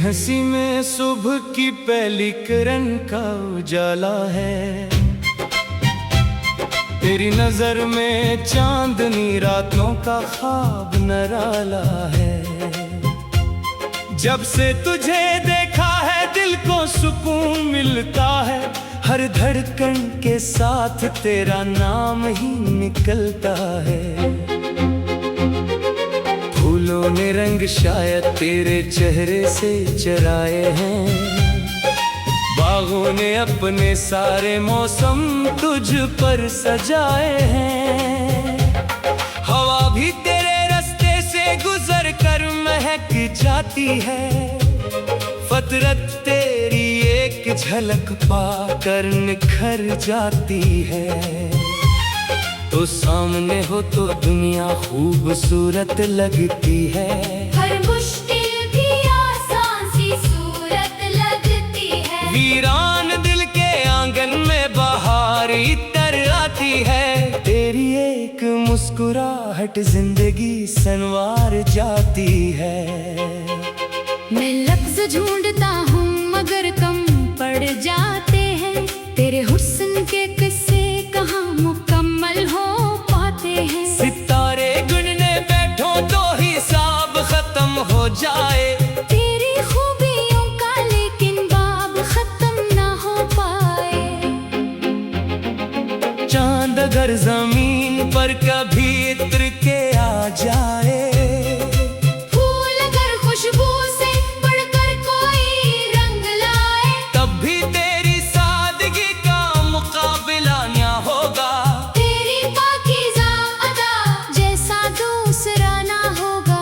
हंसी में सुबह की पहली किरण का उजाला है। तेरी नजर में चांदनी रातों का ख्वाब निराला है। जब से तुझे देखा है दिल को सुकून मिलता है। हर धड़कन के साथ तेरा नाम ही निकलता है। फूलों ने रंग शायद तेरे चेहरे से चराए हैं। बागों ने अपने सारे मौसम तुझ पर सजाए हैं। हवा भी तेरे रास्ते से गुजर कर महक जाती है। फितरत तेरी एक झलक पाकर निखर जाती है। तो सामने हो तो दुनिया खूबसूरत लगती है। हर मुश्किल भी आसान सी सूरत लगती है। वीरान दिल के आंगन में बहार इतर आती है। तेरी एक मुस्कुराहट जिंदगी संवार जाती है। मैं लफ्ज़ ढूंढता हूँ मगर कम पड़ जाते हैं। तेरे हुस्न के किस्से कहाँ मुकम्मल हो पाते हैं। सितारे गिनने बैठो तो हिसाब खत्म हो जाए। तेरी खूबियों का लेकिन बाब खत्म ना हो पाए। चांद अगर जमीन पर कभी इत्र के आ जाए। फूल अगर खुशबू से बढ़कर कोई रंग लाए। तब भी तेरी सादगी का मुकाबला न होगा। तेरी पाकीज़ा अदा जैसा दूसरा ना होगा।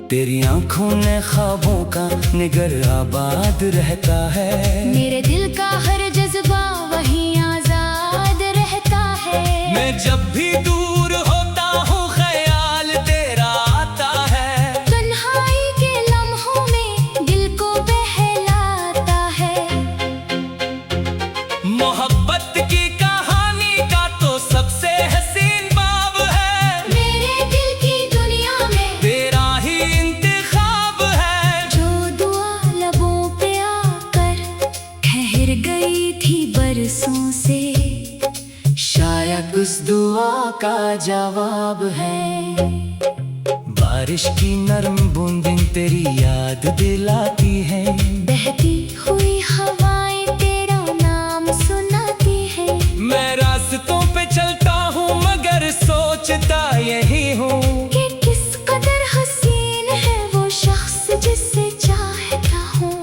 तेरी आंखों ने ख्वाबों का निगर आबाद रहता है। मेरे दिल का हर जज्बा वहीं आजाद रहता है। मैं जब भी दूर होता हूँ ख्याल तेरा आता है। तन्हाई के लम्हों में दिल को बहलाता है। मोहब्बत की कहानी का तो सबसे हसीन बाब है। मेरे दिल की दुनिया में तेरा ही इंतखाब है। जो दुआ लबों पे आकर ठहर गई थी बरसों से। शायद उस दुआ का जवाब है। बारिश की नरम बूंदें तेरी याद दिलाती है। बहती हुई हवाएं तेरा नाम सुनाती है। मैं रास्तों पे चलता हूँ मगर सोचता यही हूँ कि किस कदर हसीन है वो शख्स जिससे चाहता हूँ।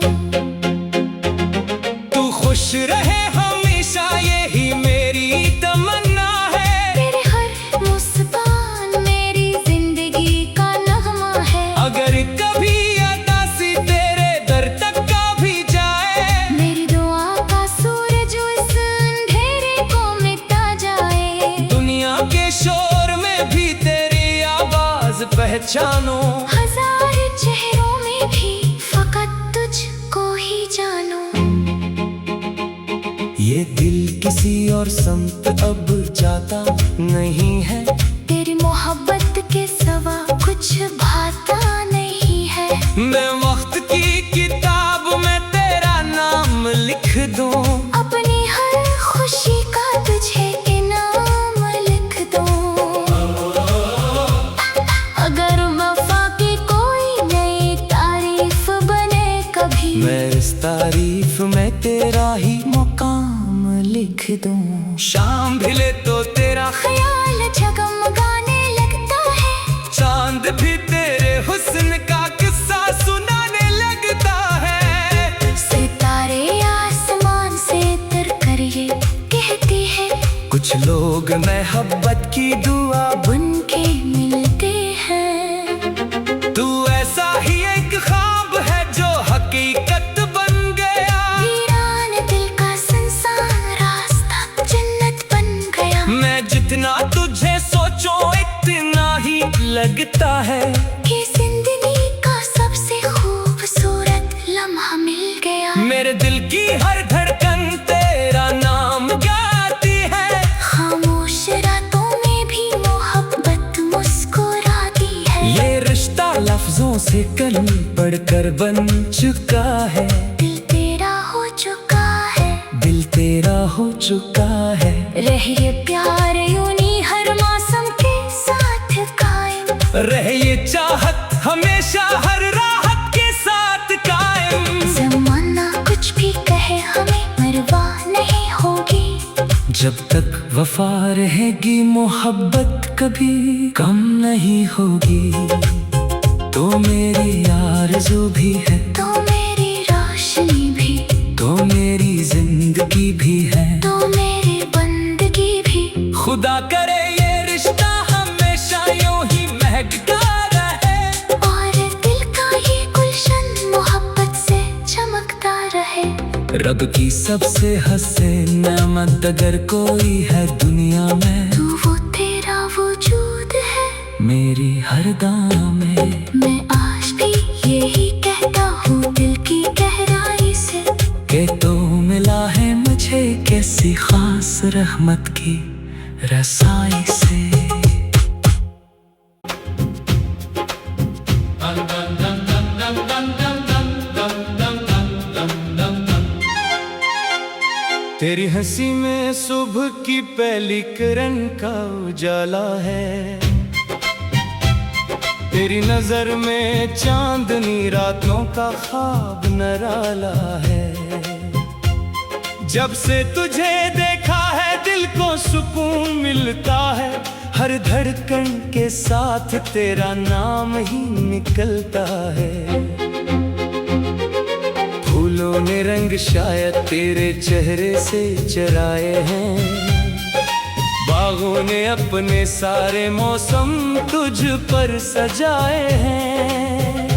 तू खुश रहे हमेशा यही मेरी तमन्ना है। तेरे हर मुस्कान मेरी जिंदगी का नगमा है। अगर कभी अदासी तेरे दर तक का भी जाए। मेरी दुआ का सूरज उस अंधेरे को मिटा जाए। दुनिया के शोर में भी तेरी आवाज पहचानो। हजार चेहरों में भी फकत तुझको ही जानो। ये दिल किसी और समत अब जाता नहीं है। तेरी मोहब्बत के सिवा कुछ भाता नहीं है। मैं वक्त की किताब में तेरा नाम लिख दूं। अपनी हर खुशी का तुझे इनाम लिख दूं। अगर वफा की कोई नई तारीफ बने कभी। मैं इस तारीफ में तेरा ही मुकाम लिख दूं। शाम ढले तो तेरा ख्याल जगमगाने लगता है। चांद भी तेरे हुस्न का किस्सा सुनाने लगता है। सितारे आसमान से उतर कर ये कहती है। कुछ लोग मोहब्बत की दुआ बन के मिलते हैं। तू ऐसा ही एक ख्वाब है जो हकीकत बन गया। वीरान दिल का संसार रास्ता जन्नत बन गया। मैं जितना तुझे सोचो इतना ही लगता है। कि जिंदगी का सबसे खूबसूरत लम्हा मिल गया। मेरे दिल की हर धड़कन तेरा नाम गाती है। खामोश रातों में भी मोहब्बत मुस्कुराती है। ये रिश्ता लफ्जों से कल पढ़कर बन चुका है। दिल तेरा हो चुका है, दिल तेरा हो चुका है। रहे प्यार यूं ही हर मौसम के साथ कायम, रहे ये चाहत हमेशा हर राहत के साथ कायम। ज़माना कुछ भी कहे हमें परवाह नहीं होगी, जब तक वफा रहेगी मोहब्बत कभी कम नहीं होगी। तो मेरी आरज़ू भी है, तो मेरी रोशनी भी, तो मेरी जिंदगी भी है, तो मेरी बंदगी भी। खुदा करे ये रिश्ता हमेशा यूं ही महकता रहे, और दिल का ये गुलशन मोहब्बत से चमकता रहे। रब की सबसे हसीन नेमत अगर कोई है दुनिया में, तू वो तेरा वजूद है मेरी हर दाम में। मैं आज भी यही कहता हूँ दिल की गहराई से, के तो मिला है मुझे कैसी खास रहमत की रसाई से। तेरी हंसी में सुबह की पहली किरण का उजाला है, तेरी नजर में चांदनी रातों का ख्वाब नराला है। जब से तुझे देखा है दिल को सुकून मिलता है, हर धड़कन के साथ तेरा नाम ही निकलता है। फूलों ने रंग शायद तेरे चेहरे से चराए हैं, बागों ने अपने सारे मौसम तुझ पर सजाए हैं।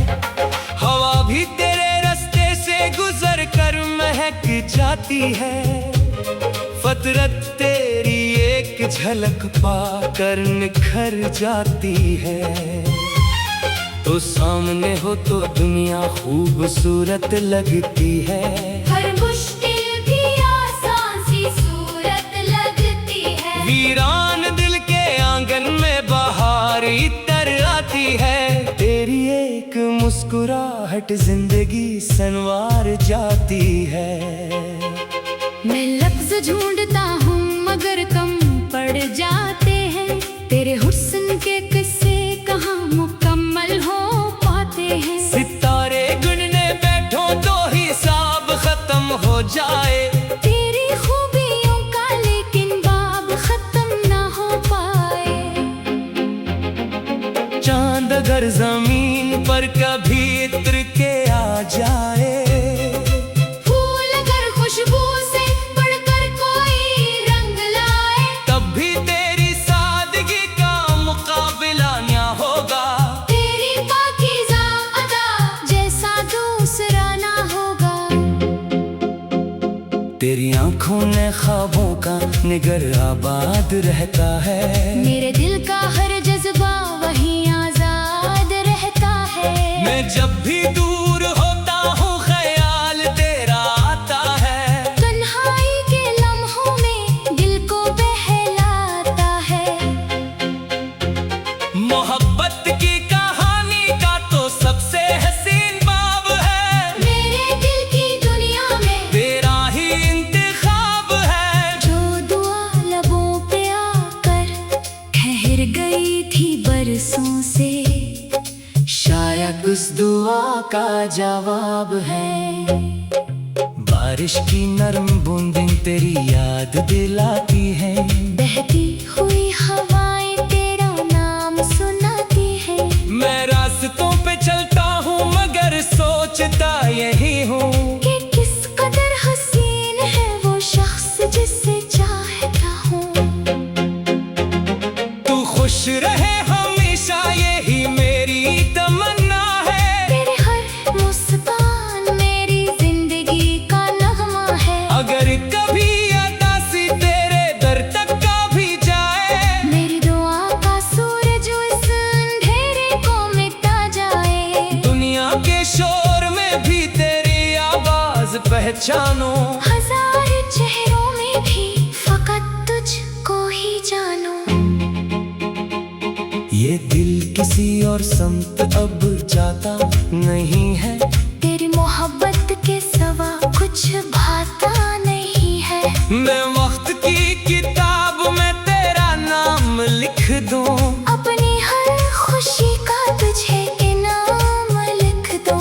हवा भी तेरे रास्ते से गुजर कर महक जाती है, फितरत तेरी एक झलक पाकर निखर जाती है। तो सामने हो तो दुनिया खूबसूरत लगती है, हर मुश्किल भी आसान सी सूरत लगती है। वीरान दिल के आंगन में बहार इतर आती है, तेरी एक मुस्कुराहट जिंदगी संवार जाती है। मैं लफ्ज ढूंढता हूँ मगर कम पड़ जाते हैं, तेरे हुस्न के किस्से कहाँ मुकम्मल हो पाते हैं। सितारे गिनने बैठो तो हिसाब खत्म हो जाए, तेरी खूबियों का लेकिन बाब खत्म ना हो पाए। चांद अगर जमीन पर कभी इत्र के आ जाए, फूल अगर खुशबू से बढ़कर कोई रंग लाए, तब भी तेरी सादगी का मुकाबला न होगा। तेरी पाकीज़ा अदा जैसा दूसरा ना होगा। तेरी आंखों ने ख्वाबों का निगर आबाद रहता है, मेरे दिल का हर जज्बा वहीं आजाद रहता है। मैं जब भी दूर होता हूँ ख्याल तेरा आता है, तन्हाई के लम्हों में दिल को बहलाता है। मोहब्बत की कहानी का तो सबसे हसीन बाब है, मेरे दिल की दुनिया में तेरा ही इंतखाब है। जो दुआ लबों पे आकर ठहर गई थी बरसों से, शायद उस दुआ का जवाब है। बारिश की नरम बूंदें तेरी याद दिलाती हैं, बहती हुई हवाएं तेरा नाम सुनाती है। मैं रास्तों पे चलता हूँ मगर सोचता यही हूँ, कि किस कदर हसीन है वो शख्स जिससे चाहता हूँ। तू खुश रहे हमेशा यही मेरी तमन्ना है, तेरे हर मुस्कान मेरी जिंदगी का नगमा है। अगर कभी अदासी तेरे दर तक का भी जाए, मेरी दुआ का सूरज उस अंधेरे को मिटा जाए। दुनिया के शोर में भी तेरी आवाज पहचानो, हजार चेहरों में भी फकत तुझको ही जानो। ये दिल किसी और समत अब चाहता नहीं है। तेरी मोहब्बत के सिवा कुछ भाता नहीं है। मैं वक्त की किताब में तेरा नाम लिख दूं, अपनी हर खुशी का तुझे इनाम लिख दूं।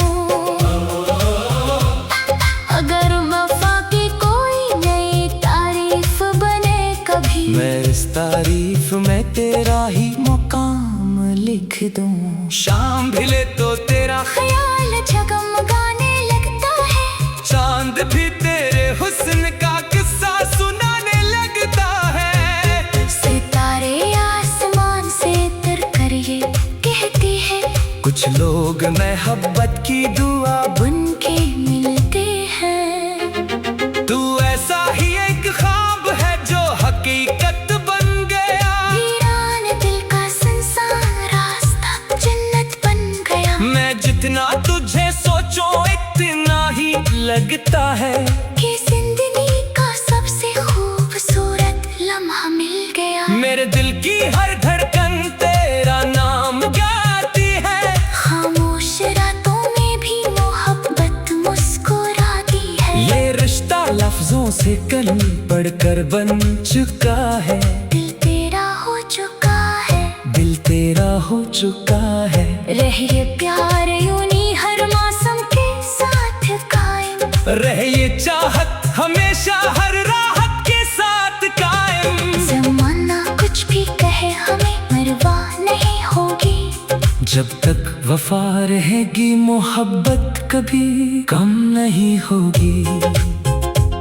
अगर वफा की कोई नई तारीफ बने कभी, मैं इस तारीफ में तेरा ही मुकाम लिख दूं। शाम ढले तो तेरा ख्याल जगमगाने लगता है। चांद भी तेरे हुस्न का किस्सा सुनाने लगता है। सितारे आसमान से उतर कर ये कहती है, कुछ लोग मोहब्बत की दुआ बन के मिलते हैं। तू ऐसा ही एक ख्वाब है जो हकीकत बन गया। वीरान दिल का संसार रास्ता जन्नत बन गया। मैं जितना तुझे सोचो इतना ही लगता है कि जिंदगी का सबसे खूबसूरत लम्हा मिल गया। मेरे दिल की हर धड़कन तेरा नाम गाती है। खामोश रातों में भी मोहब्बत मुस्कुराती है। ये रिश्ता लफ्जों से कल पढ़कर बन चुका है। दिल तेरा हो चुका है। दिल तेरा हो चुका है। रहे प्यार यूं ही हर मौसम के साथ कायम। रहे ये चाहत हमेशा हर राहत के साथ कायम। ज़माना कुछ भी कहे हमें परवाह नहीं होगी। जब तक वफा रहेगी मोहब्बत कभी कम नहीं होगी।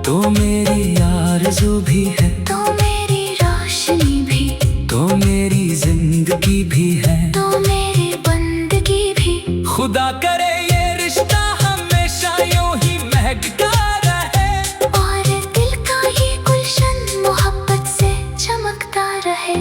तो मेरी आरज़ू भी है, तो मेरी रोशनी भी, तो मेरी जिंदगी भी है, तो मेरी बंदगी भी। खुदा करे ये रिश्ता हमेशा यूं ही महकता रहे। और दिल का ये गुलशन मोहब्बत से चमकता रहे।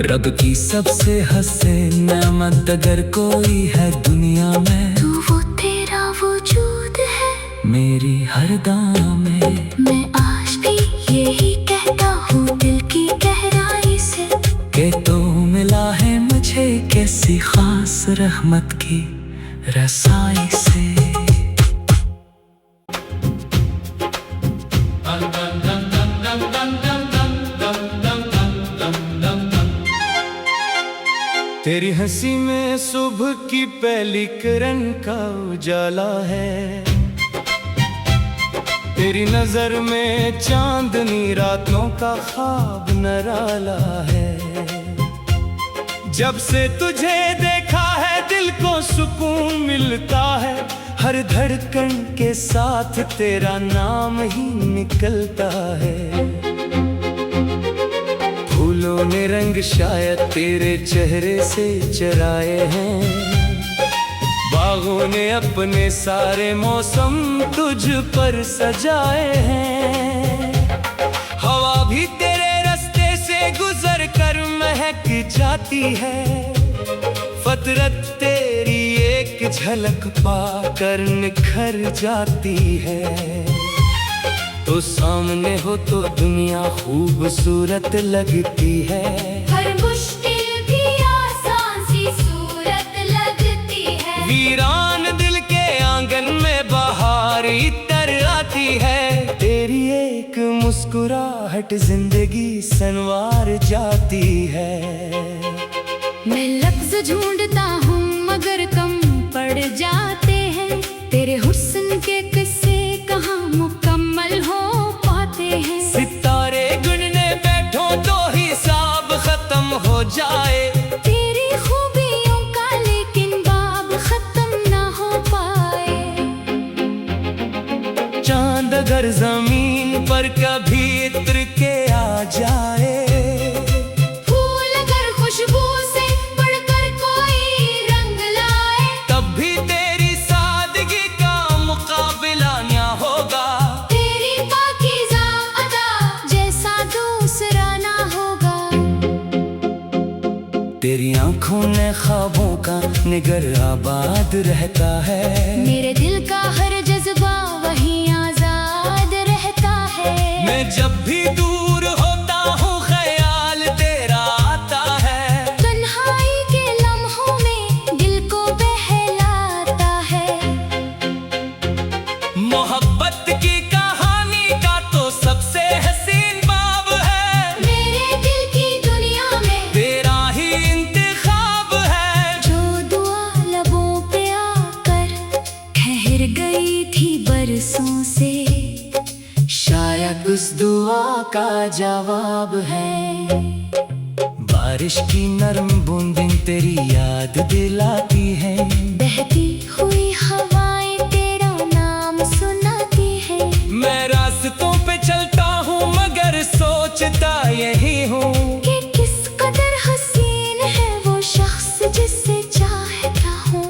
रब की सबसे हसीन नेमत अगर कोई है दुनिया में, तू वो तेरा वजूद है मेरी हर दाम में। मैं आज भी यही कहता हूँ दिल की गहराई से, के तो मिला है मुझे कैसी खास रहमत की रसाई से। तेरी हंसी में सुबह की पहली किरण का उजाला है। तेरी नजर में चांदनी रातों का ख्वाब नराला है। जब से तुझे देखा है दिल को सुकून मिलता है। हर धड़कन के साथ तेरा नाम ही निकलता है। फूलों ने रंग शायद तेरे चेहरे से चराए हैं। बागों ने अपने सारे मौसम तुझ पर सजाए हैं। हवा भी तेरे रास्ते से गुजर कर महक जाती है। फितरत तेरी एक झलक पाकर निखर जाती है। तो सामने हो तो दुनिया खूबसूरत लगती है। हर मुश्किल भी आसान सी सूरत लगती है। वीरान दिल के आंगन में बहार इतर आती है। तेरी एक मुस्कुराहट जिंदगी संवार जाती है। मैं लफ्ज ढूंढता हूँ मगर कम पड़ जाते हैं। तेरे हुस्न के किस्से कहाँ मुकम्मल हो पाते हैं। सितारे गिनने बैठो तो हिसाब खत्म हो जाए। तेरी खूबियों का लेकिन बाब खत्म ना हो पाए। चांद अगर जमीन पर कभी इत्र के आ जाए। फूल अगर खुशबू से बढ़कर कोई रंग लाए। तब भी तेरी सादगी का मुकाबला ना होगा। तेरी पाकीज़ा अदा जैसा दूसरा ना होगा। तेरी आंखों ने ख्वाबों का निगर आबाद रहता है। मेरे दिल का हर जज्बा वहीं आजाद रहता है। मैं जब भी दूर होता हूँ ख्याल तेरा आता है। तन्हाई के लम्हों में दिल को बहलाता लाजवाब है। बारिश की नरम बूंदें तेरी याद दिलाती है। बहती हुई हवाएं तेरा नाम सुनाती है। मैं रास्तों पे चलता हूँ मगर सोचता यही हूँ कि किस कदर हसीन है वो शख्स जिससे चाहता हूँ।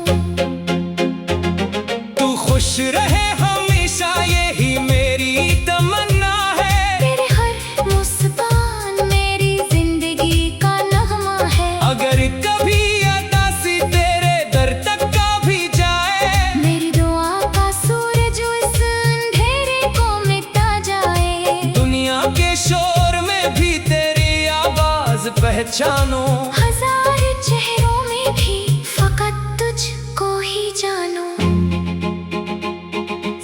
तू खुश रहे हमेशा यही मेरी तमन्ना है। तेरे हर मुस्कान मेरी जिंदगी का नगमा है। अगर कभी उदासी तेरे दर तक का भी जाए, मेरी दुआ का सूरज उस अंधेरे को मिटा जाए। दुनिया के शोर में भी तेरी आवाज पहचानो। हजार चेहरों में भी फकत तुझको ही जानो।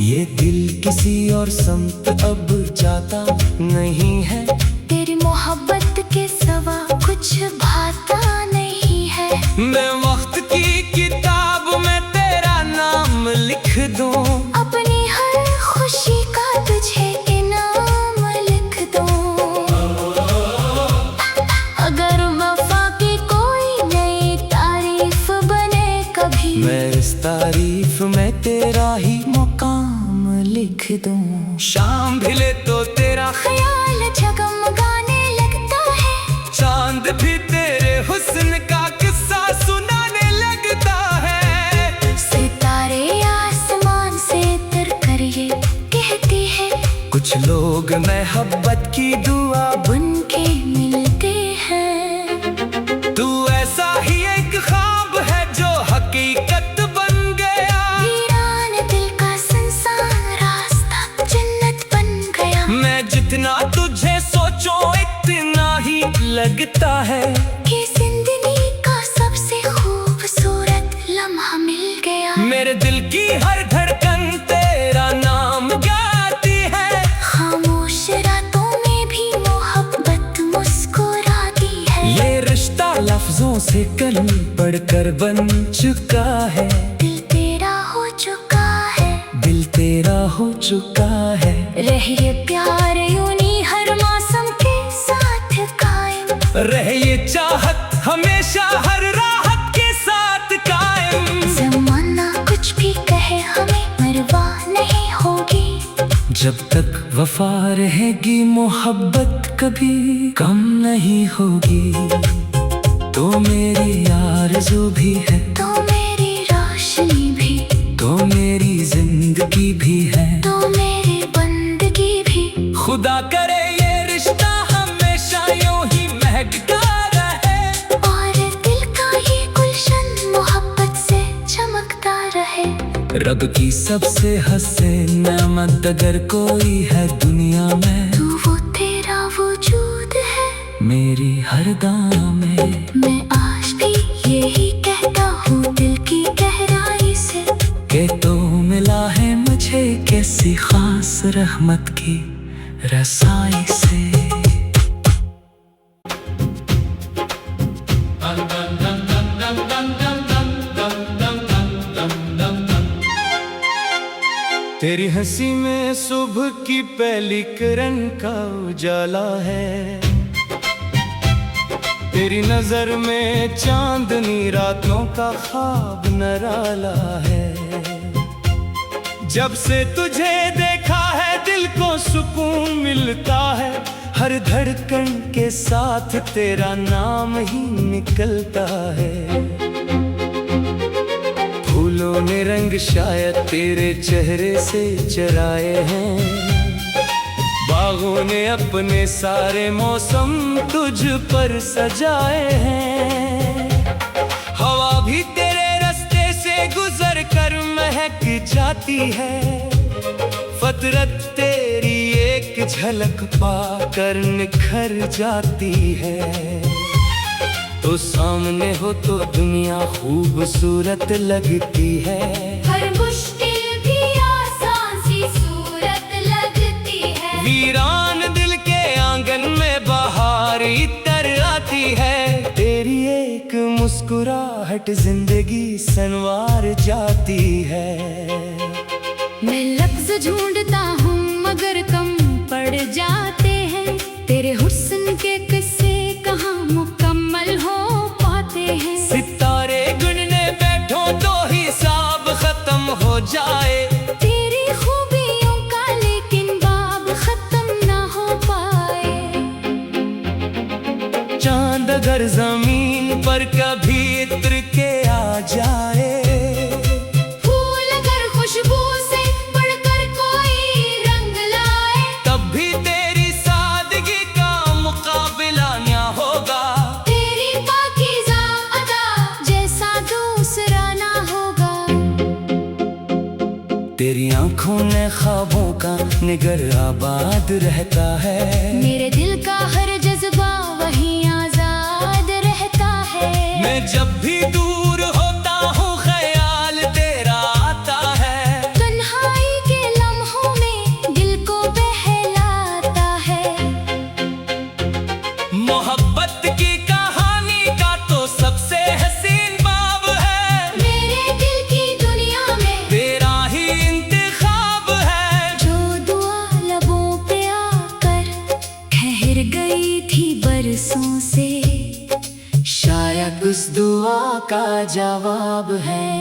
ये दिल किसी और समत अब जाता नहीं है। तेरी मोहब्बत के सिवा कुछ भाता नहीं है। मैं वक्त की किताब में तेरा नाम लिख दूं। अपनी हर खुशी का तुझे इनाम लिख दूं। अगर वफा की कोई नई तारीफ बने कभी, मैं इस तारीफ में तेरा ही मुकाम लिख दूं। शाम ढले तो तेरा ख्याल जगमगाने लगता है। चांद भी तेरे हुस्न का किस्सा सुनाने लगता है। सितारे आसमान से उतर कर ये कहती है, कुछ लोग मोहब्बत की दुआ बन के मिलते हैं। तू ऐसा ही एक ख्वाब है जो हकीकत बन गया। वीरान दिल का संसार रास्ता जन्नत बन गया। मैं जितना तुझे सोचो इतना ही लगता है कि जिंदगी का सबसे खूबसूरत लम्हा मिल गया। मेरे दिल की हर धड़कन तेरा नाम गाती है। खामोश रातों में भी मोहब्बत मुस्कुराती है। ये रिश्ता लफ्जों से कल पढ़कर बन चुका है। दिल तेरा हो चुका है। दिल तेरा हो चुका है। रहिए प्यार यूनी हर मौसम के साथ कायम। रहे ये चाहत हमेशा हर राहत के साथ कायम। ज़माना कुछ भी कहे हमें परवाह नहीं होगी। जब तक वफा रहेगी मोहब्बत कभी कम नहीं होगी। तो मेरी आरज़ू भी है, तो मेरी रोशनी भी, तो मेरी जिंदगी भी है, तो मेरी बंदगी भी। खुदा करे ये रिश्ता हमेशा यूं ही महकता रहे। और दिल का ये गुलशन मोहब्बत से चमकता रहे। रब की सबसे हसीन नेमत अगर कोई है दुनिया में, तू वो तेरा वजूद है मेरी हर गाँव में। मैं आज भी यही कहता हूँ दिल की गहराई से, के तो मिला है मुझे कैसी खास रहमत की रसाई से। तेरी हंसी में सुबह की पहली किरण का उजाला है। तेरी नजर में चांदनी रातों का ख्वाब निराला है। जब से तुझे देखा है दिल को सुकून मिलता है। हर धड़कन के साथ तेरा नाम ही निकलता है। फूलों ने रंग शायद तेरे चेहरे से चराए हैं। बागों ने अपने सारे मौसम तुझ पर सजाए हैं। हवा भी तेरे रास्ते से गुजर कर महक जाती है। फितरत तेरी एक झलक पाकर निखर जाती है। तो सामने हो तो दुनिया खूबसूरत लगती है। हर मुश्किल भी आसान सी सूरत लगती है। वीरान दिल के आंगन में बहार इतर आती है। तेरी एक मुस्कुराहट जिंदगी संवार जाती है। मैं लफ्ज ढूंढता हूँ मगर कम पड़ जाते हैं। तेरे हुस्न के किस्से कहाँ मुकम्मल हो पाते हैं। सितारे गिनने बैठो तो हिसाब खत्म हो जाए। तेरी खूबियों का लेकिन बाब खत्म ना हो पाए। चांद अगर जमीन पर कभी इत्र के आ जाए, फूल अगर खुशबू से बढ़कर कोई रंग लाए, तब भी तेरी सादगी का मुकाबला ना होगा। तेरी पाकीज़ा अदा जैसा दूसरा ना होगा। तेरी आंखों ने ख्वाबों का निगर आबाद रहता है। मेरे दिल का हर जज्बा वहीं आजाद रहता है। मैं जब भी दूर होता हूँ ख्याल तेरा आता है। तन्हाई के लम्हों में दिल को बहलाता है। मोहब्बत की कहानी का तो सबसे हसीन बाब है। मेरे दिल की दुनिया में तेरा ही इंतखाब है। जो दुआ लबों पे आकर ठहर गई थी बरसों से, शायद उस दुआ का जवाब है।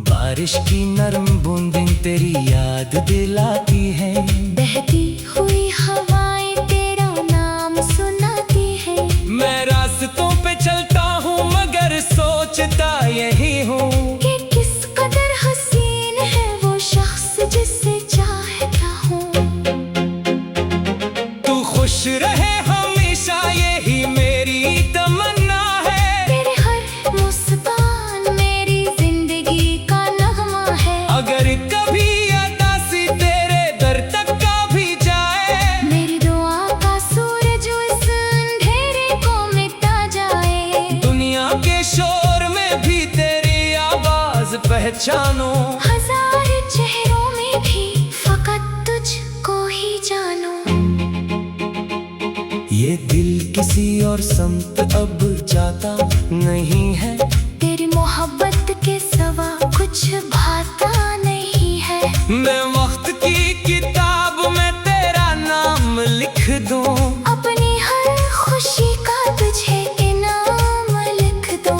बारिश की नरम बूंदें तेरी याद दिलाती हैं। बहती हुई हवाएं तेरा नाम सुनाती है। मैं रास्तों पे चलता हूँ मगर सोचता यही हूँ कि किस कदर हसीन है वो शख्स जिसे चाहता हूँ। तू खुश रहे हमेशा यही मेरी तमन्ना है। तेरे हर मुस्कान मेरी जिंदगी का नगमा है। अगर कभी अदासी तेरे दर तक का भी जाए, मेरी दुआ का सूरज उस अंधेरे को मिटा जाए। दुनिया के शोर में भी तेरी आवाज पहचानो। हजार चेहरों में भी फकत तुझको ही जानो। ये दिल किसी और समत अब जाता नहीं है। तेरी मोहब्बत के सिवा कुछ भाता नहीं है। मैं वक्त की किताब में तेरा नाम लिख दूं। अपनी हर खुशी का तुझे इनाम लिख दूं।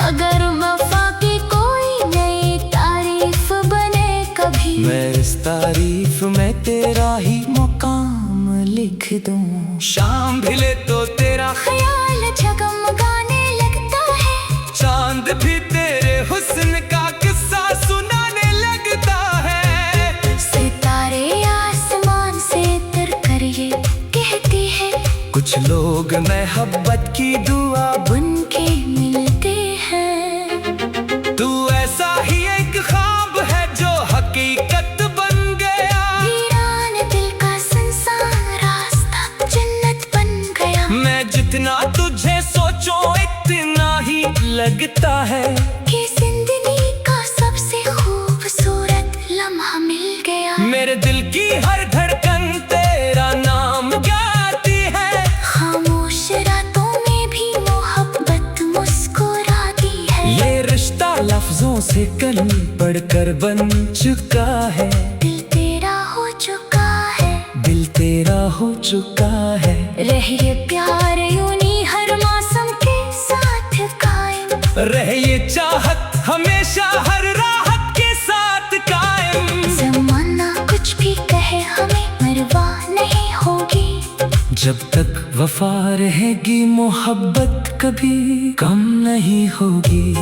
अगर वफा की कोई नई तारीफ बने कभी, मैं इस तारीफ में तेरा ही मुकाम लिख दूं। शाम ढले तो तेरा ख्याल जगमगाने लगता है। चांद भी तेरे हुस्न का किस्सा सुनाने लगता है। सितारे आसमान से उतर कर ये कहती है, कुछ लोग मोहब्बत की दुआ बुन के मिलते हैं। तू ऐसा ही एक ख्वाब है जो हकीकत बन गया। वीरान दिल का संसार रास्ता जन्नत बन गया। मैं जितना तुझे सोचो इतना ही लगता है कि जिंदगी का सबसे खूबसूरत लम्हा मिल गया। मेरे दिल की हर धड़कन तेरा नाम गाती है। खामोश रातों में भी मोहब्बत मुस्कुराती है। ये रिश्ता लफ्जों से कल पढ़कर बन चुका है। दिल तेरा हो चुका है। दिल तेरा हो चुका है। रहिए प्यार यूं ही हर मौसम के साथ कायम। रहे ये चाहत हमेशा हर राहत के साथ कायम। ज़माना कुछ भी कहे हमें परवाह नहीं होगी। जब तक वफा रहेगी मोहब्बत कभी कम नहीं होगी।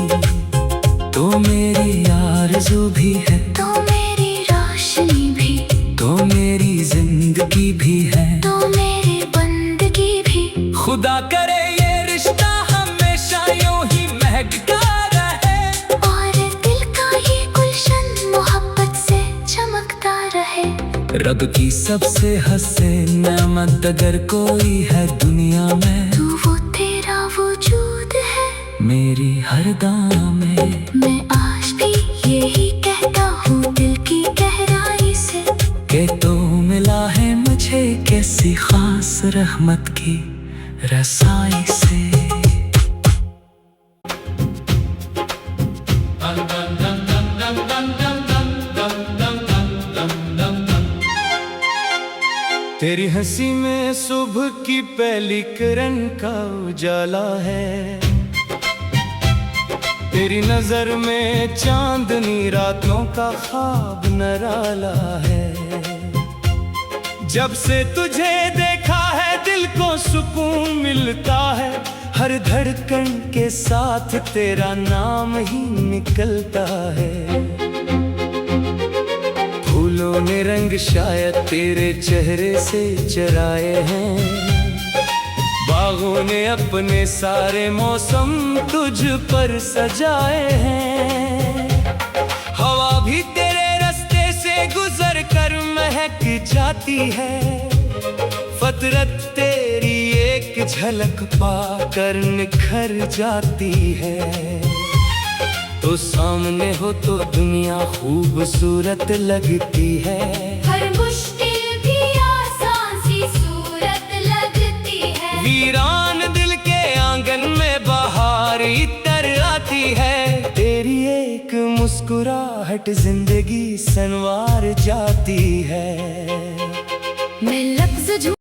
तो मेरी आरज़ू भी है, तो मेरी रोशनी भी, तो मेरी जिंदगी भी है। तो मेरी बंदगी भी। खुदा करे ये रिश्ता हमेशा यूं ही महकता रहे। और दिल का ये गुलशन मोहब्बत से चमकता रहे। रब की सबसे हसीन नेमत अगर कोई है दुनिया में, तू वो तेरा वजूद है मेरी हर दाम में। मैं आज भी यही कहता हूँ दिल की गहराई से, के तो मिला है मुझे कैसी खास रहमत की रसाई से। तेरी हंसी में सुबह की पहली किरण का उजाला है, तेरी नजर में चांदनी रातों का ख्वाब निराला है। जब से तुझे देखा है दिल को सुकून मिलता है, हर धड़कन के साथ तेरा नाम ही निकलता है। फूलों ने रंग शायद तेरे चेहरे से चराए हैं, बागों ने अपने सारे मौसम तुझ पर सजाए हैं। हवा भी तेरे रास्ते से गुजर कर महक जाती है, फितरत तेरी एक झलक पाकर निखर जाती है। तो सामने हो तो दुनिया खूबसूरत लगती है, हर मुश्किल भी आसान सी सूरत लगती है। वीरान दिल के आंगन में बहार इतर आती है, तेरी एक मुस्कुराहट जिंदगी संवार जाती है। मैं